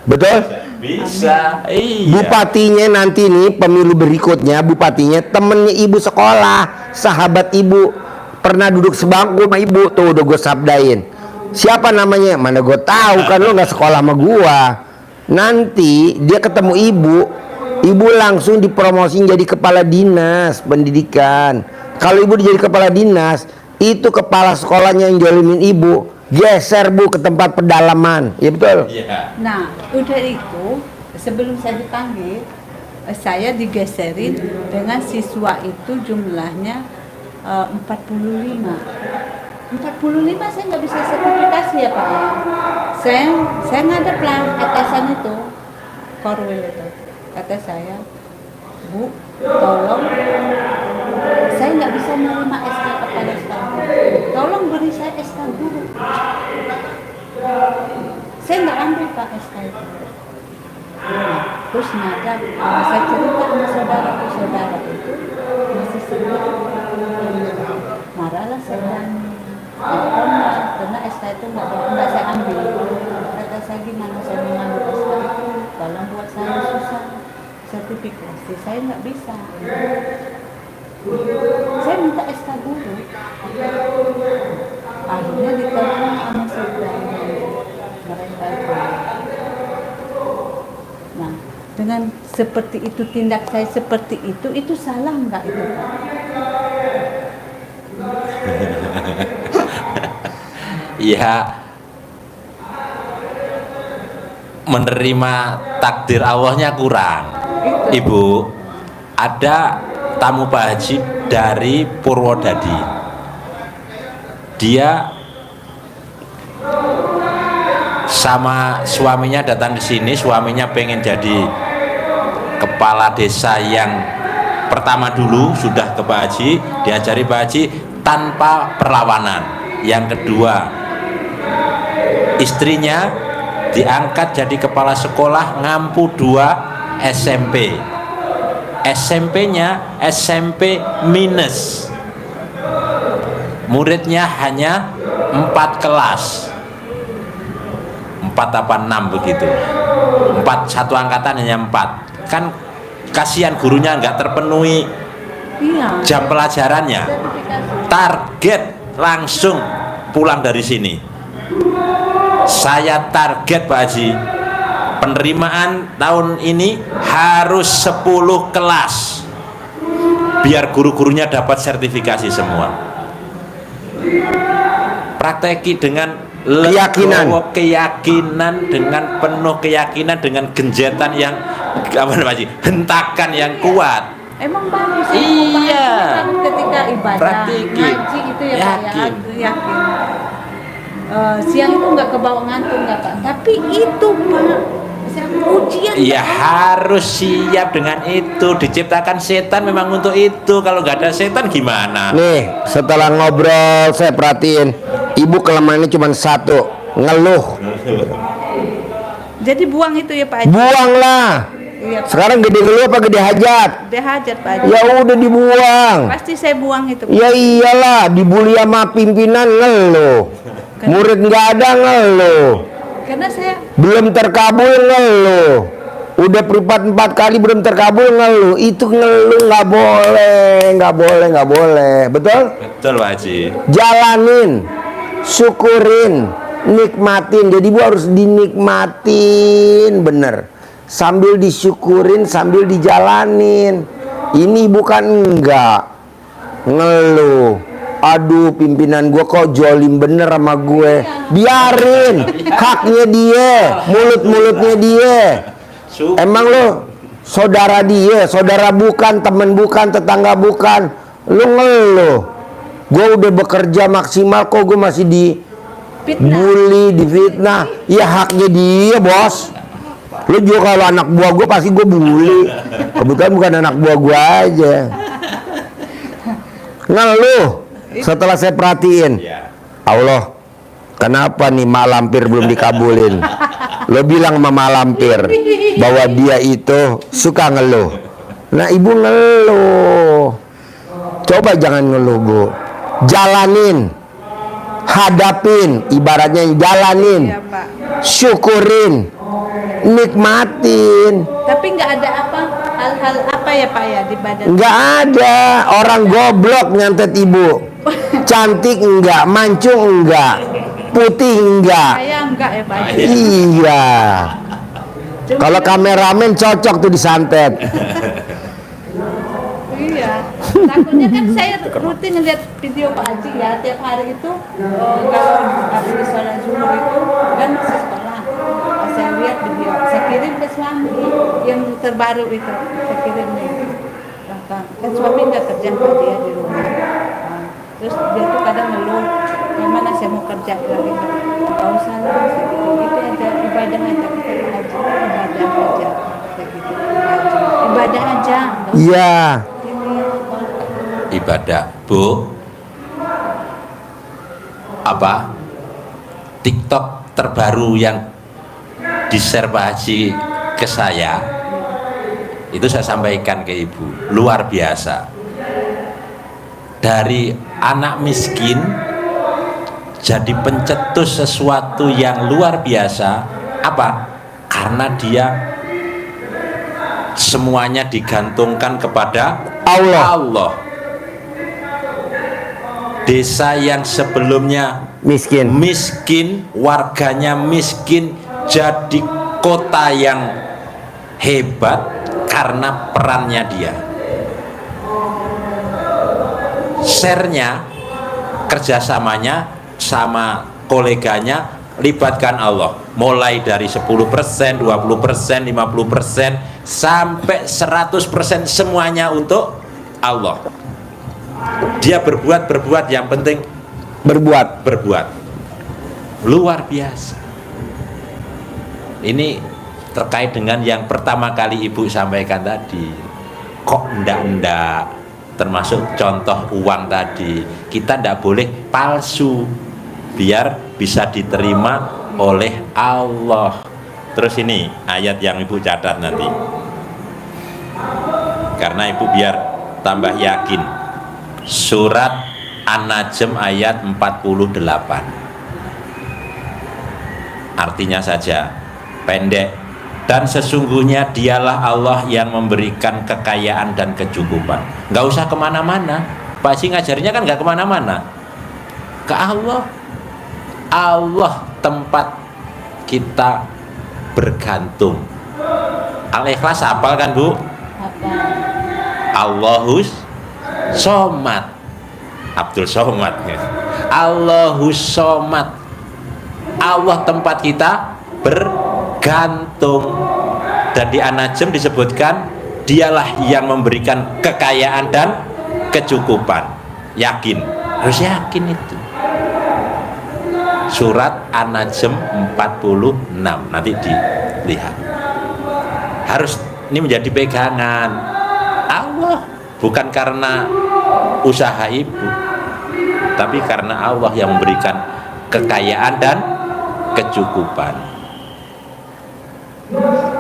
Betul? bisa. Iya. Bupatinya nanti nih pemilu berikutnya, bupatinya temennya ibu sekolah, sahabat ibu, pernah duduk sebangku sama ibu, tuh udah gue sabdain. Siapa namanya? Mana gue tahu, kan lo nggak sekolah sama gua. Nanti dia ketemu ibu langsung dipromosin jadi kepala dinas pendidikan. Kalau ibu jadi kepala dinas, itu kepala sekolahnya yang jolimin ibu geser Bu ke tempat pedalaman, ya betul? Iya. Nah, udah itu sebelum saya dipanggil, saya digeserin dengan siswa itu jumlahnya 45. 45 saya nggak bisa sertifikasi ya Pak. Saya ngadep lah atasan itu, Korwil itu. Kata saya, Bu, tolong saya nggak bisa menerima SK kepala sekolah. Tolong beri saya SK guru. Saya nggak ambil Pak SK itu. Nah, terus nada, saya cerita sama saudara itu masih sedih. Marahlah saya berani. Karena SK itu nggak saya ambil. Kata saya gimana saya mengambil SK itu? Tolong buat saya susah. Sertifikasi saya nggak bisa. Saya minta SK guru. Akhirnya ditelepon sama saudara mereka itu. Nah, dengan seperti itu, tindak saya seperti itu salah nggak itu Pak? Ya, menerima takdir Allahnya kurang. Ibu, ada tamu Pak Haji dari Purwodadi. Dia sama suaminya datang ke sini. Suaminya pengen jadi kepala desa yang pertama dulu, sudah ke Pak Haji, diajari Pak Haji tanpa perlawanan. Yang kedua, istrinya diangkat jadi kepala sekolah ngampu 2 SMP. SMP-nya SMP minus. Muridnya hanya 4 kelas. 4 apa 6 begitu. 4, satu angkatan hanya 4. Kan kasihan gurunya nggak terpenuhi Iya. jam pelajarannya. Target langsung pulang dari sini. Saya target Pak Haji, penerimaan tahun ini harus 10 kelas biar guru-gurunya dapat sertifikasi semua. Prakteki dengan keyakinan, dengan penuh keyakinan, dengan genjetan yang apa namanya, hentakan yang kuat. Emang bagus ya, Iya. Pak, ketika ibadah Praktiki. ngaji itu ya Pak, Yakin. ya yakin. Siang itu nggak kebawa ngantuk nggak Pak, tapi itu Pak ujian. Ya harus siap dengan itu. Diciptakan setan memang untuk itu. Kalau nggak ada setan gimana? Nih, setelah ngobrol saya perhatiin, ibu kelemahannya cuma satu, ngeluh. Jadi buang itu ya Pak Haji. Buanglah. Iya Pak. Sekarang gede ngeluh apa gede hajat? Dia hajat Pak Haji. Ya udah dibuang. Pasti saya buang itu Pak. Ya iyalah, dibully sama pimpinan ngeluh. Murid nggak ada ngeluh. Karena saya Belum terkabul ngeluh. Udah privat 4 kali belum terkabul ngeluh. Itu ngeluh nggak boleh. Betul? Betul Pak Haji. Jalanin, syukurin, nikmatin. Jadi Bu harus dinikmatin bener. Sambil disyukurin, sambil dijalanin. Ini bukan enggak ngeluh. Aduh, pimpinan gue kok jolim bener sama gue. Biarin, haknya dia, mulut-mulutnya dia. Emang lo saudara dia, saudara bukan, temen bukan, tetangga bukan. Lo ngeluh. Gue udah bekerja maksimal kok gue masih dibully, difitnah. Ya haknya dia, bos. Lo juga kalau anak buah gue pasti gue bully. Kebetulan bukan anak buah gue aja. Ngeluh. Setelah saya perhatiin, Allah, kenapa nih mak lampir belum dikabulin? Lo bilang sama mak lampir bahwa dia itu suka ngeluh. Nah ibu ngeluh. Coba jangan ngeluh Bu. Jalanin, hadapin, ibaratnya jalanin, Iya, Pak. syukurin, nikmatin. Tapi nggak ada hal-hal apa ya Pak ya di badan? Nggak ada orang goblok nyantet ibu. Cantik enggak, mancung enggak, putih enggak. Saya enggak ya Pak. Iya. Cuma- Kalau kameramen cocok tuh disantet. Iya. Takutnya kan saya rutin ngeliat video Pak Haji ya tiap hari itu kalau habis sholat zuhur itu kan masih sekolah. Saya lihat video, saya kirim ke suami yang terbaru itu, saya kirim nih. Kan suami nggak kerja Pak dia di rumah. Terus dia tuh kadang ngeluh, gimana saya mau kerja lagi? Nggak usah lah, gitu. Itu aja ibadah aja kita haji, ibadah aja, gitu. Ibadah aja. Nggak usah Iya. ini, Ibadah Bu, apa TikTok terbaru yang di-share Pak Haji ke saya, itu saya sampaikan ke Ibu, luar biasa. Dari anak miskin jadi pencetus sesuatu yang luar biasa. Apa? Karena dia semuanya digantungkan kepada Allah. Desa yang sebelumnya miskin, warganya miskin, jadi kota yang hebat karena perannya dia. Share-nya, kerjasamanya sama koleganya, libatkan Allah. Mulai dari 10%, 20%, 50%, sampai 100% semuanya untuk Allah. Dia berbuat, yang penting berbuat. Luar biasa. Ini terkait dengan yang pertama kali Ibu sampaikan tadi. Kok ndak, termasuk contoh uang tadi, kita ndak boleh palsu biar bisa diterima oleh Allah. Terus ini ayat yang Ibu catat nanti, karena Ibu biar tambah yakin. Surat An-Najm ayat 48. Artinya saja pendek. Dan sesungguhnya dialah Allah yang memberikan kekayaan dan kecukupan. Nggak usah kemana-mana. Pak Haji ngajarnya kan nggak kemana-mana, ke Allah. Allah tempat kita bergantung. Al-Ikhlas hafal kan Bu? Allahus Somad, Abdul Somad. Allahus Somad, Allah tempat kita bergantung. Dan di An-Najm disebutkan dialah yang memberikan kekayaan dan kecukupan. Yakin, harus yakin itu. Surat An-Najm 46, nanti dilihat. Harus ini menjadi pegangan Allah, bukan karena usaha Ibu, tapi karena Allah yang memberikan kekayaan dan kecukupan.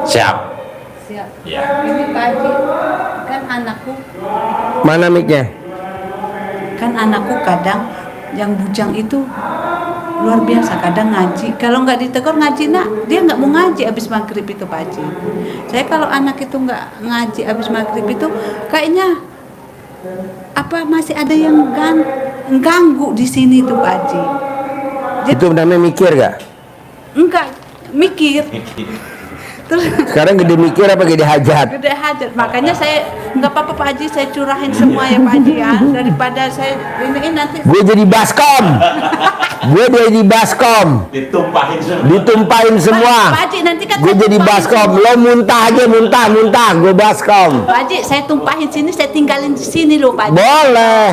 Siap? siap. Ya. Ini Pak Haji, kan anakku, Mana mic-nya? kadang yang bujang itu luar biasa. Kadang ngaji, kalau nggak ditegur ngaji, nak dia nggak mau ngaji abis maghrib itu Pak Haji. Saya kalau anak itu nggak ngaji abis maghrib itu kayaknya apa masih ada yang ganggu di sini tuh Pak Haji. Itu namanya mikir gak? Enggak mikir. Terus Sekarang gede mikir apa gede hajat? gede hajat, makanya saya nggak apa-apa Pak Haji, saya curahin semua ya Pak Haji ya, daripada saya ini nanti Gue jadi baskom. Gue jadi baskom. Ditumpahin semua. Pak Haji nanti kan Gue saya jadi tumpahin baskom. semua. Lo muntah aja, muntah. Gue baskom. Pak Haji saya tumpahin sini, saya tinggalin di sini loh Pak Haji. Boleh.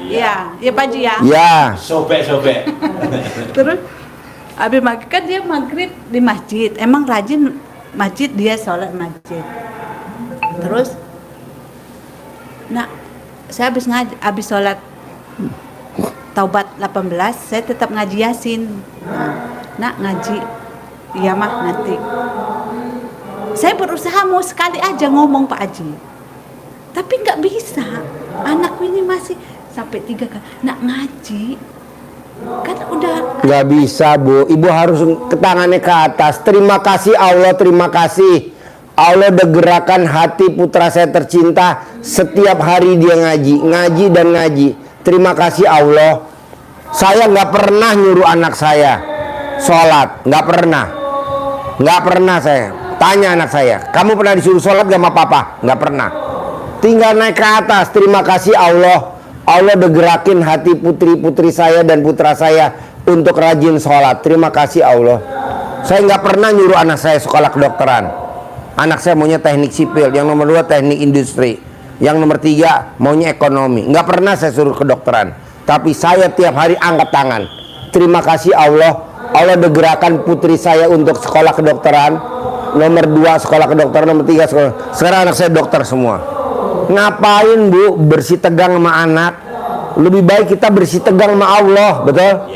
Iya, ya Pak Haji ya. Ya. Sobek. Terus habis maghrib kan dia maghrib di masjid, emang rajin masjid, dia sholat masjid. Terus nah saya habis sholat taubat 18 saya tetap ngaji yasin. Nak ngaji iya mah nanti. Saya berusaha mau sekali aja ngomong Pak Haji, tapi nggak bisa. Anakku ini masih sampai 3 kali nak ngaji kan udah. Gak bisa Bu, Ibu harus ke tangannya ke atas. Terima kasih Allah, terima kasih Allah udah gerakan hati putra saya tercinta. Setiap hari dia ngaji dan ngaji. Terima kasih Allah. Saya gak pernah nyuruh anak saya sholat, gak pernah saya. Tanya anak saya, kamu pernah disuruh sholat gak sama papa? Gak pernah. Tinggal naik ke atas. Terima kasih Allah, Allah udah gerakin hati putri-putri saya dan putra saya untuk rajin sholat. Terima kasih Allah. Saya nggak pernah nyuruh anak saya sekolah kedokteran. Anak saya maunya teknik sipil, yang nomor 2 teknik industri, yang nomor 3 maunya ekonomi. Nggak pernah saya suruh kedokteran. Tapi saya tiap hari angkat tangan. Terima kasih Allah, Allah udah gerakan putri saya untuk sekolah kedokteran. Nomor 2 sekolah kedokteran, nomor 3 sekolah. Sekarang anak saya dokter semua. Ngapain Bu bersih tegang sama anak? Lebih baik kita bersih tegang sama Allah, betul?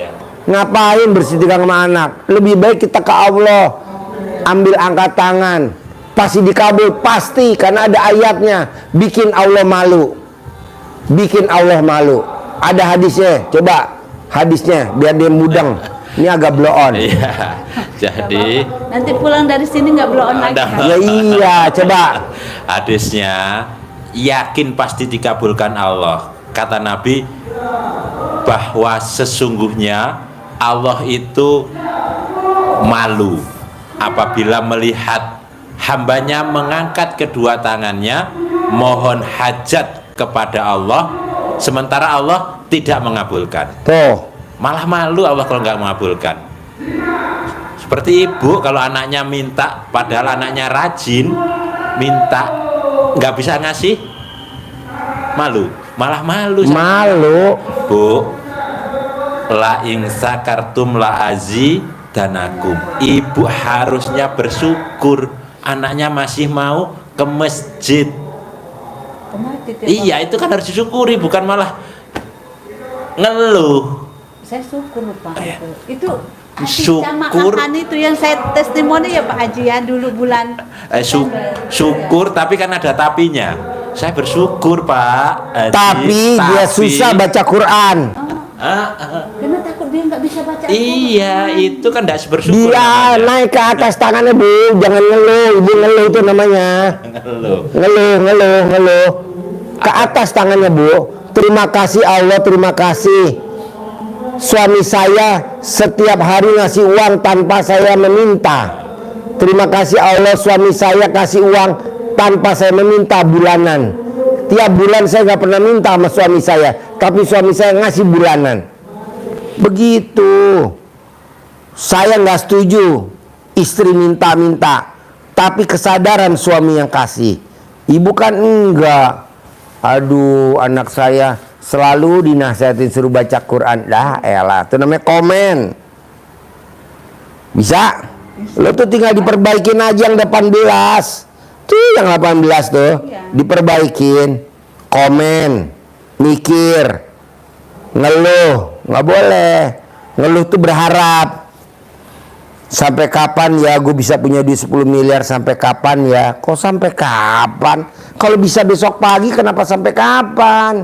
Ngapain bersih tegang sama anak? Lebih baik kita ke Allah, ambil angkat tangan, pasti dikabul, pasti, karena ada ayatnya. Bikin Allah malu, bikin Allah malu. Ada hadisnya, coba hadisnya biar dia mudeng. Ini agak blow on. Iya. Jadi Nanti pulang dari sini nggak blow on lagi. Ya iya, coba. hadisnya yakin pasti dikabulkan Allah. Kata Nabi bahwa sesungguhnya Allah itu malu apabila melihat hambanya mengangkat kedua tangannya mohon hajat kepada Allah, sementara Allah tidak mengabulkan. Tuh. Malah malu Allah kalau nggak mengabulkan. Seperti ibu kalau anaknya minta, padahal anaknya rajin minta, nggak bisa ngasih, malu, malah malu. Malu. Bu, la ing sakartum la azidanakum. Ibu harusnya bersyukur anaknya masih mau ke masjid. Iya, itu kan harus disyukuri, bukan malah ngeluh. Saya syukur Pak. Itu Syukur. Makan itu yang saya testimoni ya Pak Haji ya dulu bulan Syukur, tapi kan ada tapinya. Saya bersyukur Pak Haji, Tapi dia susah baca Quran. karena takut dia nggak bisa baca. Iya, itu kan tidak bersyukur. Dia naik ke atas tangannya Bu, jangan ngeluh. Ibu ngeluh itu namanya. Ngeluh. Ke atas tangannya Bu. Terima kasih Allah, terima kasih. Suami saya setiap hari ngasih uang tanpa saya meminta. Terima kasih Allah, suami saya kasih uang tanpa saya meminta bulanan. Tiap bulan saya nggak pernah minta sama suami saya, tapi suami saya ngasih bulanan. Begitu. Saya nggak setuju istri minta-minta, tapi kesadaran suami yang kasih. Ibu kan enggak. Aduh, anak saya selalu dinasihatin suruh baca Quran. Dah elah, itu namanya komen. Bisa? Lo tuh tinggal diperbaikin aja yang 18. Tuh yang 18 tuh diperbaikin. Komen, mikir, ngeluh, nggak boleh. Ngeluh tuh berharap. Sampai kapan ya gue bisa punya duit 10 miliar, sampai kapan ya? Kok sampai kapan? Kalau bisa besok pagi kenapa sampai kapan?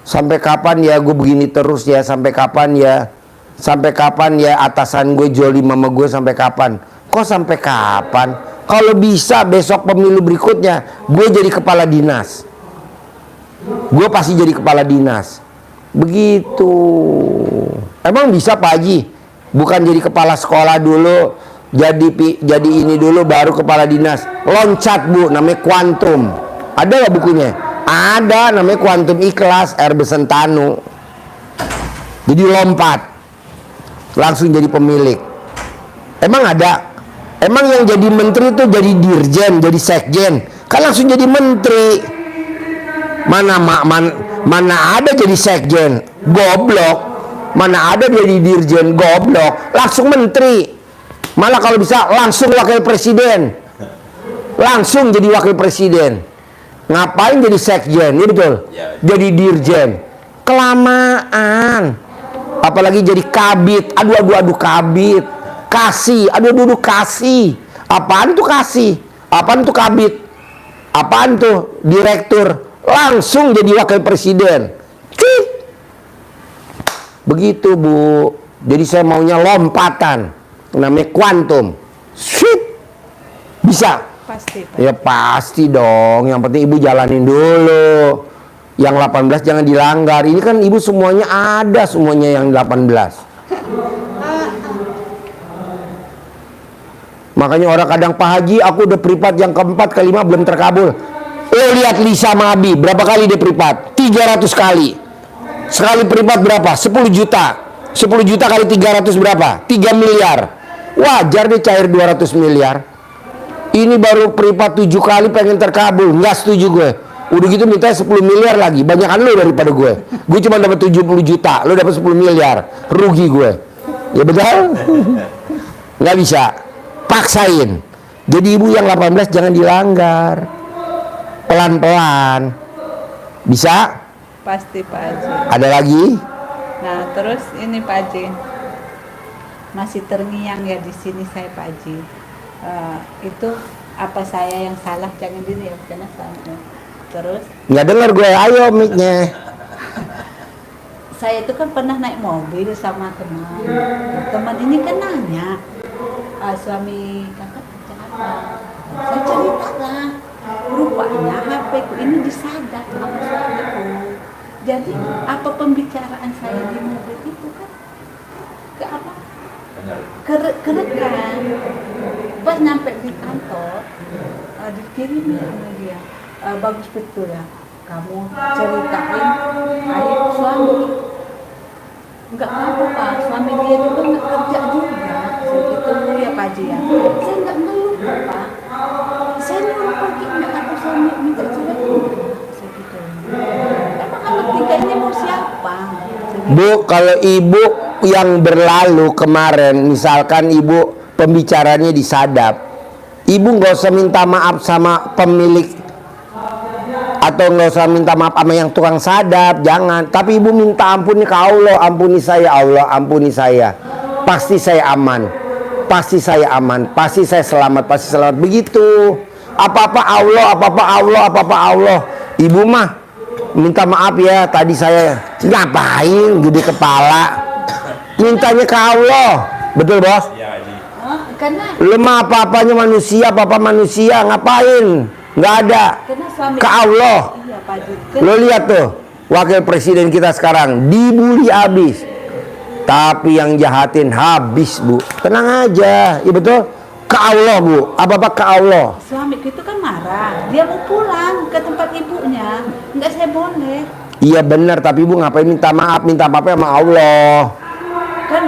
Sampai kapan ya gue begini terus ya? Sampai kapan ya? Sampai kapan ya atasan gue jolim sama gue, sampai kapan? Kok sampai kapan? Kalau bisa besok pemilu berikutnya gue jadi kepala dinas. Gue pasti jadi kepala dinas. Begitu. Emang bisa Pak Haji? Bukan jadi kepala sekolah dulu, jadi ini dulu baru kepala dinas. Loncat Bu, namanya kuantum. Ada gak bukunya? Ada, namanya kuantum ikhlas, R. Besentanu. Jadi lompat langsung jadi pemilik. Emang ada? Emang yang jadi menteri itu jadi dirjen, jadi sekjen, kan langsung jadi menteri. Mana ada jadi sekjen, goblok. Mana ada jadi dirjen, goblok. Langsung menteri. Malah kalau bisa langsung wakil presiden. Langsung jadi wakil presiden. Ngapain jadi sekjen? Ini betul. Jadi dirjen. Kelamaan. Apalagi jadi kabit. Aduh kabit. Kasih. Aduh kasih. Apaan tuh kasih? Apaan tuh kabit? Apaan tuh direktur? Langsung jadi wakil presiden. Cih. Begitu Bu. Jadi saya maunya lompatan. Namanya kuantum. Sweet. Bisa? Pasti, Pak. Ya pasti dong. Yang penting Ibu jalanin dulu. Yang 18 jangan dilanggar. Ini kan Ibu semuanya ada, semuanya yang 18. Makanya orang kadang, Pak Haji aku udah privat yang keempat, kelima belum terkabul. Lihat Lisa sama Abi, berapa kali dia privat? 300 kali. Sekali privat berapa? 10 juta. 10 juta kali 300 berapa? 3 miliar. Wajar dia cair 200 miliar. Ini baru privat 7 kali pengen terkabul. Nggak setuju gue. Udah gitu minta 10 miliar lagi. Banyakan lo daripada gue. Gue cuma dapat 70 juta. Lo dapat 10 miliar. Rugi gue. Ya betul? Nggak bisa. Paksain. Jadi Ibu yang 18 jangan dilanggar. Pelan-pelan. Bisa? Pasti Pak Haji. Ada lagi? Nah, terus ini Pak Haji. Masih terngiang ya di sini saya Pak Haji. Itu apa saya yang salah, jangan diri ya, karena salah. Terus Nggak dengar gue, ayo mic-nya. saya itu kan pernah naik mobil sama teman. Teman ini kan nanya, suami kakak kerja apa? Saya cerita lah. Rupanya HP ku ini disadap sama suamiku. Jadi apa pembicaraan saya di mobil itu kan ke apa? Kerekam. Pas nyampe di kantor, dikirim sama dia. Bagus betul ya, kamu ceritain aib suami. Enggak apa-apa, suami dia juga nggak kerja juga. Segitu ya Pak Haji ya. Saya nggak ngeluh Pak. Saya nyuruh pergi, nggak ada suami minta cerai. Segitu. Emang anak tiga ini mau siapa? Segitu. Bu, kalau Ibu yang berlalu kemarin, misalkan Ibu pembicaranya disadap, Ibu nggak usah minta maaf sama pemilik atau nggak usah minta maaf sama yang tukang sadap, jangan. Tapi Ibu minta ampun ke Allah, ampuni saya Allah, ampuni saya. Pasti saya aman, pasti saya aman, pasti saya selamat, pasti selamat. Begitu. Apa-apa Allah, apa-apa Allah, apa-apa Allah. Ibu mah minta maaf ya, tadi saya ngapain gede kepala. Mintanya ke Allah, betul Bos? Karena Lu mah apa-apanya manusia, apa-apa manusia, ngapain? Nggak ada. suami Ke Allah. Iya Pak Haji. Lo lihat tuh, wakil presiden kita sekarang dibully habis. Tapi yang jahatin habis, Bu. Tenang aja, iya betul? Ke Allah, Bu. Apa-apa ke Allah. Suamiku itu kan marah, dia mau pulang ke tempat ibunya, nggak saya boleh. Iya benar, tapi Ibu ngapain minta maaf sama Allah? Kan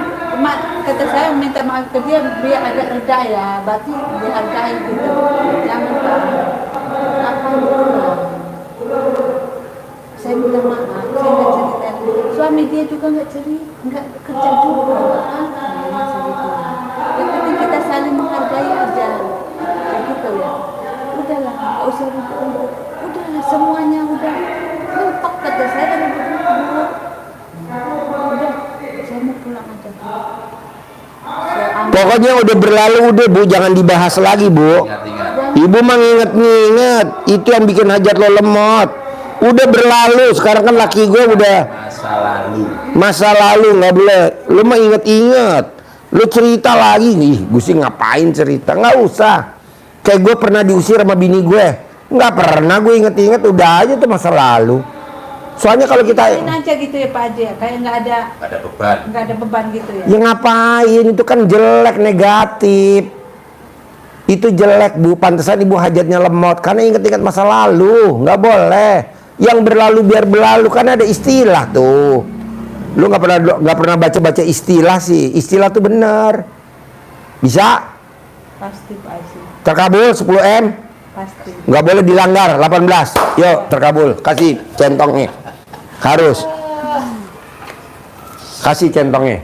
kata saya minta maaf ke dia biar agak reda ya, berarti dihargai gitu. Jangan Pak. Apa pulang? Saya minta maaf, saya nggak cerita. Suami dia juga nggak kerja juga, masa gitu. Yang penting kita saling menghargai aja, kayak gitu ya. Udahlah, nggak usah ribut. Udahlah, semuanya udah mentok kata saya ribut. Udah, saya mau pulang aja. Pokoknya udah berlalu, udah Bu, jangan dibahas lagi Bu. Ibu mah nginget-nginget, itu yang bikin hajat lo lemot. Udah berlalu, sekarang kan laki gue udah Masa lalu. Masa lalu nggak boleh. Lu mah inget-inget. Lu cerita lagi nih. Gue sih ngapain cerita? Nggak usah. Kayak gue pernah diusir sama bini gue. Nggak pernah gue inget-inget. Udah aja tuh masa lalu. Soalnya kalau kita Main aja gitu ya Pak Haji ya, kayak nggak ada beban gitu ya. ya ngapain, itu kan jelek, negatif. Itu jelek Bu, pantesan ibu hajatnya lemot karena inget-inget masa lalu. Nggak boleh. Yang berlalu biar berlalu, kan ada istilah tuh. Lu nggak pernah baca istilah sih. Istilah tuh bener. Bisa? Pasti Pak Haji, Terkabul 10M. pasti. Nggak boleh dilanggar 18. Yuk terkabul, kasih centongnya. Harus kasih centongnya.